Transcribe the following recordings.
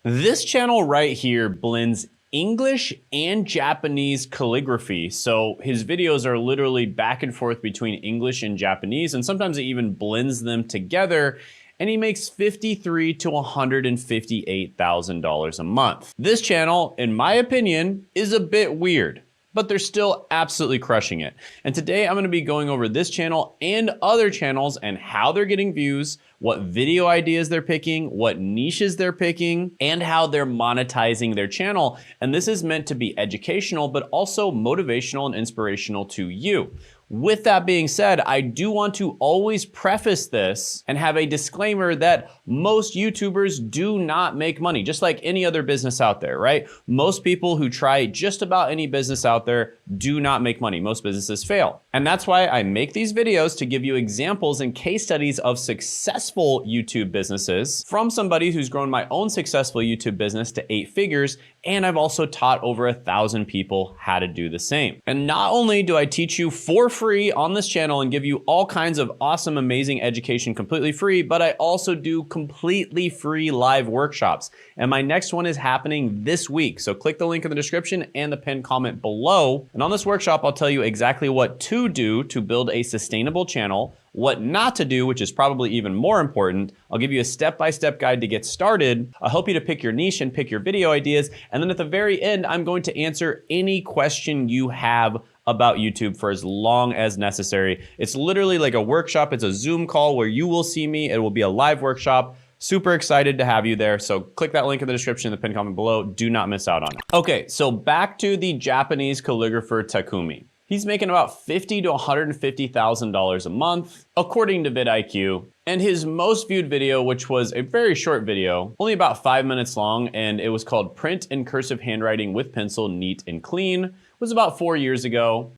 This channel right here blends English and Japanese calligraphy. So his videos are literally back and forth between English and Japanese, and sometimes he even blends them together, and he makes $53,000 to $158,000 a month. This channel, in my opinion, is a bit weird, but they're still absolutely crushing it. And today I'm gonna be going over this channel and other channels and how they're getting views, what video ideas they're picking, what niches they're picking, and how they're monetizing their channel. And this is meant to be educational, but also motivational and inspirational to you. With that being said, I do want to always preface this and have a disclaimer that most YouTubers do not make money, just like any other business out there, right? Most people who try just about any business out there do not make money. Most businesses fail. And that's why I make these videos to give you examples and case studies of successful YouTube businesses from somebody who's grown my own successful YouTube business to 8 figures. And I've also taught over 1,000 people how to do the same. And not only do I teach you for free on this channel and give you all kinds of awesome, amazing education completely free, but I also do completely free live workshops. And my next one is happening this week. So click the link in the description and the pinned comment below. And on this workshop, I'll tell you exactly what to do to build a sustainable channel, what not to do, which is probably even more important. I'll give you a step-by-step guide to get started. I'll help you to pick your niche and pick your video ideas. And then at the very end, I'm going to answer any question you have about YouTube for as long as necessary. It's literally like a workshop. It's a Zoom call where you will see me. It will be a live workshop. Super excited to have you there. So click that link in the description, the pinned comment below. Do not miss out on it. Okay, so back to the Japanese calligrapher Takumi. He's making about $50,000 to $150,000 a month, according to vidIQ. And his most viewed video, which was a very short video, only about 5 minutes long, and it was called Print in Cursive Handwriting with Pencil, Neat and Clean, was about 4 years ago.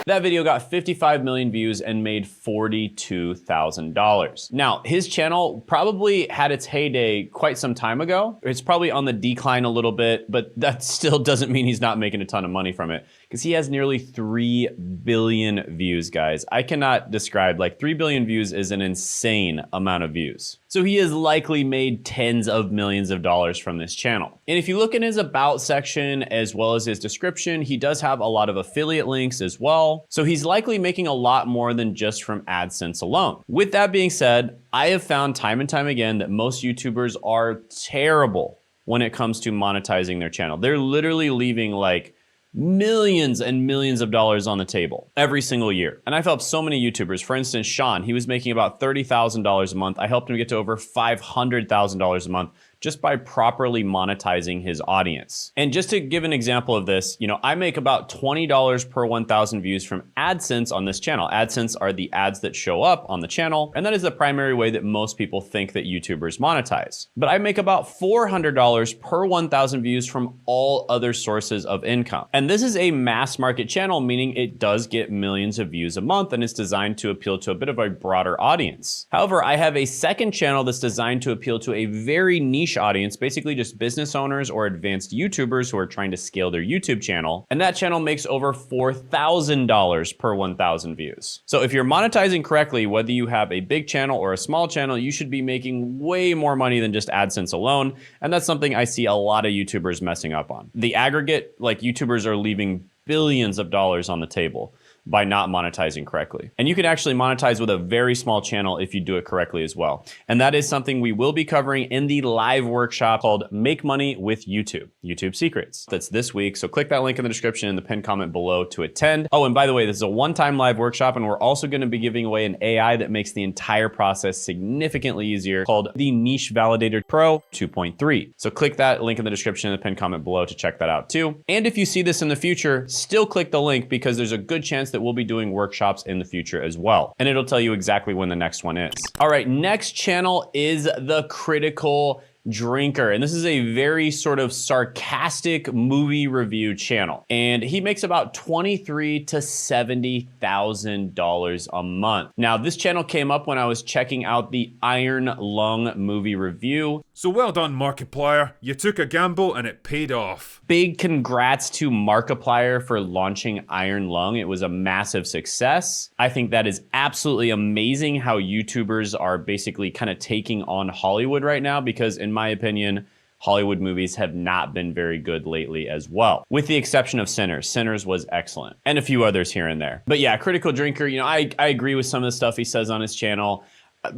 That video got 55 million views and made $42,000. Now, his channel probably had its heyday quite some time ago. It's probably on the decline a little bit, but that still doesn't mean he's not making a ton of money from it, because he has nearly 3 billion views, guys. I cannot describe, like 3 billion views is an insane amount of views. So he has likely made tens of millions of dollars from this channel. And if you look in his about section as well as his description, he does have a lot of affiliate links as well. So he's likely making a lot more than just from AdSense alone. With that being said, I have found time and time again that most YouTubers are terrible when it comes to monetizing their channel. They're literally leaving like millions and millions of dollars on the table every single year. And I've helped so many YouTubers. For instance, Sean, he was making about $30,000 a month. I helped him get to over $500,000 a month just by properly monetizing his audience. And just to give an example of this, you know, I make about $20 per 1,000 views from AdSense on this channel. AdSense are the ads that show up on the channel, and that is the primary way that most people think that YouTubers monetize. But I make about $400 per 1,000 views from all other sources of income. And this is a mass market channel, meaning it does get millions of views a month, and it's designed to appeal to a bit of a broader audience. However, I have a second channel that's designed to appeal to a very niche audience, basically just business owners or advanced YouTubers who are trying to scale their YouTube channel. And that channel makes over $4,000 per 1,000 views. So if you're monetizing correctly, whether you have a big channel or a small channel, you should be making way more money than just AdSense alone. And that's something I see a lot of YouTubers messing up on. The aggregate, like YouTubers are leaving billions of dollars on the table by not monetizing correctly. And you can actually monetize with a very small channel if you do it correctly as well. And that is something we will be covering in the live workshop called Make Money with YouTube, YouTube Secrets. That's this week. So click that link in the description and the pinned comment below to attend. Oh, and by the way, this is a one-time live workshop, and we're also gonna be giving away an AI that makes the entire process significantly easier called the Niche Validator Pro 2.3. So click that link in the description and the pinned comment below to check that out too. And if you see this in the future, still click the link, because there's a good chance that we'll be doing workshops in the future as well. And it'll tell you exactly when the next one is. All right, next channel is the critical Drinker. And this is a very sort of sarcastic movie review channel. And he makes about $23,000 to $70,000 a month. Now, this channel came up when I was checking out the Iron Lung movie review. So well done, Markiplier. You took a gamble and it paid off. Big congrats to Markiplier for launching Iron Lung. It was a massive success. I think that is absolutely amazing how YouTubers are basically kind of taking on Hollywood right now, because in my opinion, Hollywood movies have not been very good lately as well, with the exception of Sinners. Sinners was excellent, and a few others here and there. But yeah, Critical Drinker, you know, I agree with some of the stuff he says on his channel.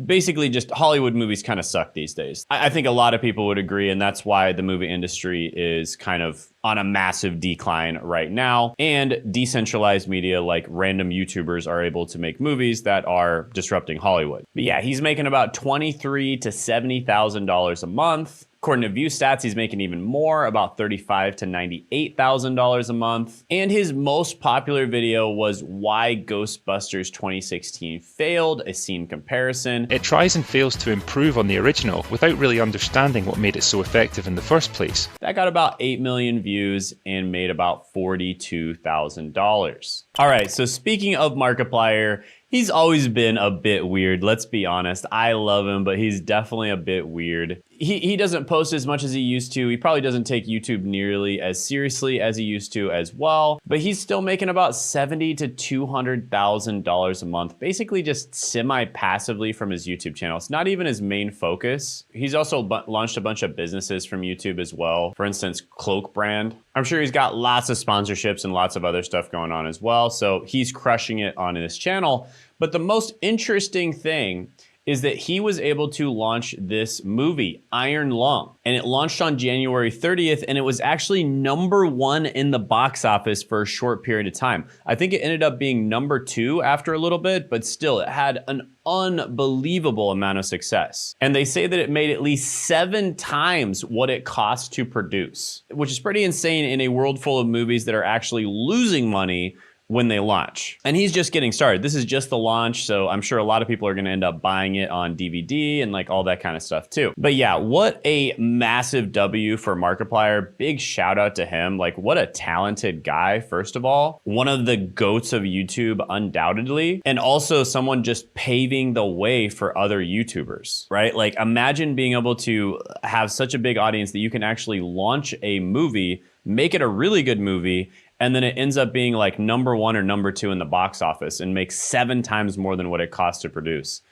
Basically, just Hollywood movies kind of suck these days. I think a lot of people would agree, and that's why the movie industry is kind of on a massive decline right now. And decentralized media like random YouTubers are able to make movies that are disrupting Hollywood. But yeah, he's making about $23,000 to $70,000 a month. According to View Stats, he's making even more, about $35,000 to $98,000 a month. And his most popular video was Why Ghostbusters 2016 Failed, a scene comparison. It tries and fails to improve on the original without really understanding what made it so effective in the first place. That got about 8 million views and made about $42,000. All right, so speaking of Markiplier, he's always been a bit weird, let's be honest. I love him, but he's definitely a bit weird. He doesn't post as much as he used to. He probably doesn't take YouTube nearly as seriously as he used to as well, but he's still making about $70,000 to $200,000 a month, basically just semi-passively from his YouTube channel. It's not even his main focus. He's also launched a bunch of businesses from YouTube as well. For instance, Cloak Brand. I'm sure he's got lots of sponsorships and lots of other stuff going on as well, so he's crushing it on his channel. But the most interesting thing is that he was able to launch this movie, Iron Lung. And it launched on January 30th, and it was actually #1 in the box office for a short period of time. I think it ended up being #2 after a little bit, but still, it had an unbelievable amount of success. And they say that it made at least 7 times what it cost to produce, which is pretty insane in a world full of movies that are actually losing money when they launch. And he's just getting started. This is just the launch, so I'm sure a lot of people are gonna end up buying it on DVD and like all that kind of stuff too. But yeah, what a massive W for Markiplier. Big shout out to him. Like, what a talented guy, first of all. One of the goats of YouTube, undoubtedly. And also someone just paving the way for other YouTubers, right? Like, imagine being able to have such a big audience that you can actually launch a movie, make it a really good movie, and then it ends up being like #1 or #2 in the box office and makes 7 times more than what it costs to produce.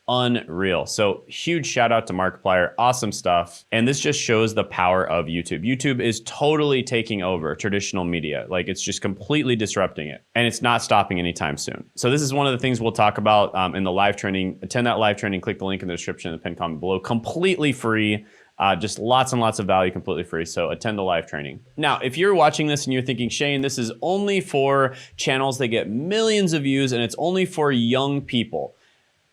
Unreal. So huge shout out to Markiplier. Awesome stuff. And this just shows the power of YouTube. YouTube is totally taking over traditional media. Like, it's just completely disrupting it. And it's not stopping anytime soon. So this is one of the things we'll talk about in the live training. Attend that live training. Click the link in the description in the pinned comment below. Completely free. Just lots and lots of value, completely free. So attend the live training. Now, if you're watching this and you're thinking, Shane, this is only for channels that get millions of views and it's only for young people.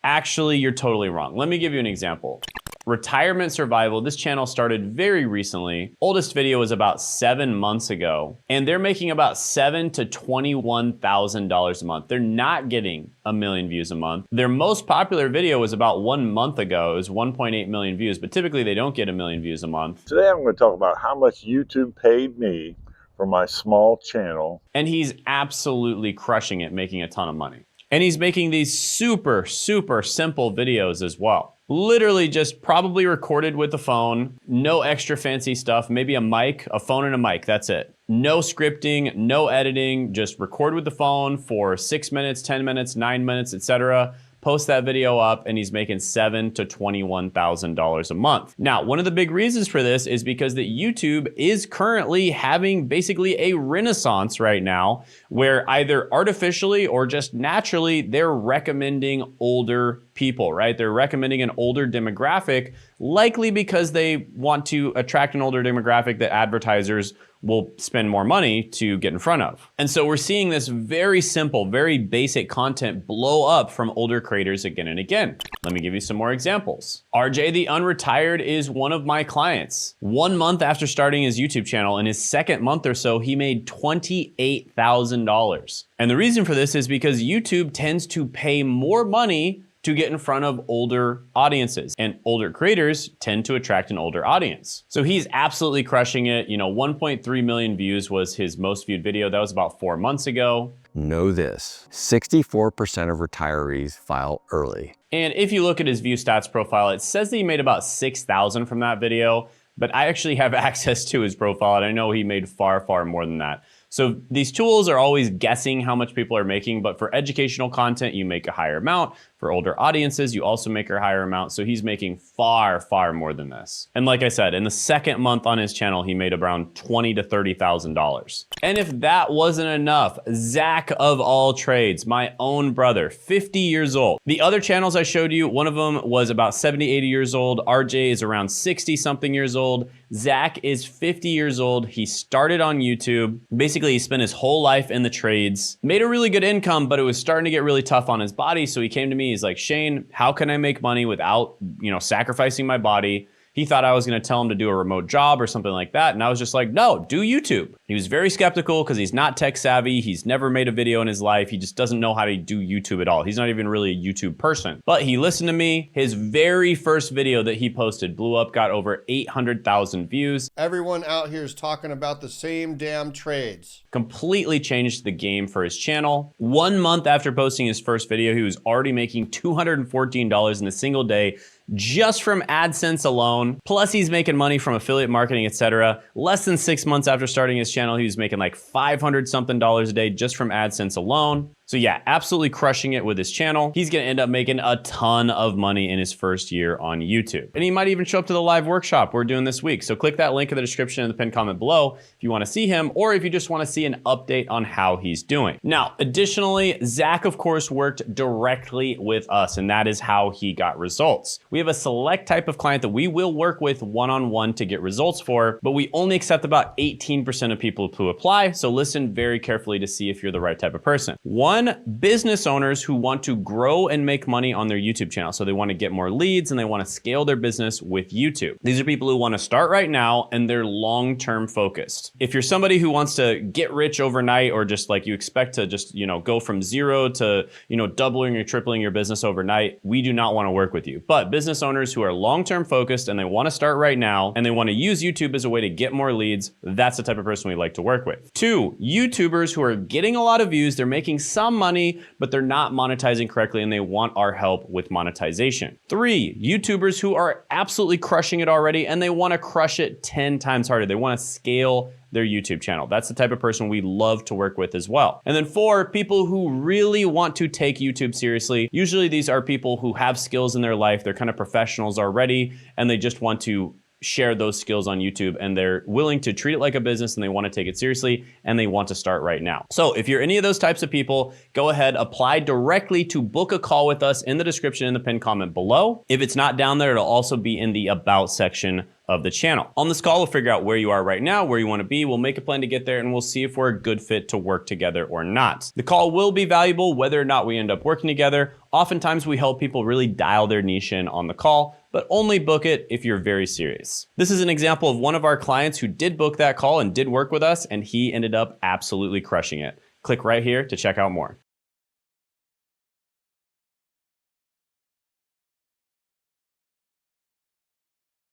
Actually, you're totally wrong. Let me give you an example. Retirement Survival, this channel started very recently. Oldest video was about 7 months ago, and they're making about $7,000 to $21,000 a month. They're not getting 1 million views a month. Their most popular video was about 1 month ago. It was 1.8 million views, but typically they don't get 1 million views a month. Today I'm going to talk about how much YouTube paid me for my small channel. And he's absolutely crushing it, making a ton of money. And he's making these super, super simple videos as well. Literally just probably recorded with the phone, no extra fancy stuff, maybe a mic, a phone and a mic, that's it. No scripting, no editing, just record with the phone for 6 minutes, 10 minutes, 9 minutes, etc. Post that video up, and he's making $7,000 to $21,000 a month. Now, one of the big reasons for this is because that YouTube is currently having basically a renaissance right now, where either artificially or just naturally, they're recommending older people, right? They're recommending an older demographic, likely because they want to attract an older demographic that advertisers will spend more money to get in front of. And so we're seeing this very simple, very basic content blow up from older creators again and again. Let me give you some more examples. RJ the Unretired is one of my clients. 1 month after starting his YouTube channel, in his second month or so, he made $28,000. And the reason for this is because YouTube tends to pay more money to to get in front of older audiences, and older creators tend to attract an older audience. So he's absolutely crushing it. 1.3 million views was his most viewed video. That was about 4 months ago. Know this, 64% of retirees file early. And if you look at his view stats profile, it says that he made about 6,000 from that video, but I actually have access to his profile and I know he made far, far more than that. So these tools are always guessing how much people are making, but for educational content, you make a higher amount. For older audiences, you also make a higher amount. So he's making far, far more than this. And like I said, in the second month on his channel, he made around $20,000 to $30,000. And if that wasn't enough, Zach of all trades, my own brother, 50 years old. The other channels I showed you, one of them was about 70, 80 years old. RJ is around 60 something years old. Zach is 50 years old. He started on YouTube. Basically, he spent his whole life in the trades, made a really good income, but it was starting to get really tough on his body. So he came to me. He's like, Shane, how can I make money without, sacrificing my body? He thought I was going to tell him to do a remote job or something like that. And I was just like, no, do YouTube. He was very skeptical because he's not tech savvy. He's never made a video in his life. He just doesn't know how to do YouTube at all. He's not even really a YouTube person. But he listened to me. His very first video that he posted blew up, got over 800,000 views. Everyone out here is talking about the same damn trades. Completely changed the game for his channel. 1 month after posting his first video, he was already making $214 in a single day just from AdSense alone. Plus he's making money from affiliate marketing, etc. Less than 6 months after starting his channel, he was making like $500 something a day just from AdSense alone. So yeah, absolutely crushing it with his channel. He's gonna end up making a ton of money in his first year on YouTube. And he might even show up to the live workshop we're doing this week. So click that link in the description in the pinned comment below if you wanna see him, or if you just wanna see an update on how he's doing. Now, additionally, Zach, of course, worked directly with us, and that is how he got results. We have a select type of client that we will work with one-on-one to get results for, but we only accept about 18% of people who apply. So listen very carefully to see if you're the right type of person. One, business owners who want to grow and make money on their YouTube channel. So they want to get more leads and they want to scale their business with YouTube. These are people who want to start right now and they're long-term focused. If you're somebody who wants to get rich overnight, or just like you expect to just, go from zero to, doubling or tripling your business overnight, we do not want to work with you. But business owners who are long-term focused and they want to start right now and they want to use YouTube as a way to get more leads, that's the type of person we like to work with. 2, YouTubers who are getting a lot of views, they're making some money, but they're not monetizing correctly and they want our help with monetization. 3, YouTubers who are absolutely crushing it already and they want to crush it 10 times harder. They want to scale their YouTube channel. That's the type of person we love to work with as well. And then 4, people who really want to take YouTube seriously. Usually these are people who have skills in their life. They're kind of professionals already and they just want to share those skills on YouTube, and they're willing to treat it like a business and they want to take it seriously and they want to start right now. So if you're any of those types of people, go ahead, apply directly to book a call with us in the description in the pinned comment below. If it's not down there, it'll also be in the about section of the channel. On this call, we'll figure out where you are right now, where you want to be. We'll make a plan to get there and we'll see if we're a good fit to work together or not. The call will be valuable whether or not we end up working together. Oftentimes we help people really dial their niche in on the call, but only book it if you're very serious. This is an example of one of our clients who did book that call and did work with us, and he ended up absolutely crushing it. Click right here to check out more.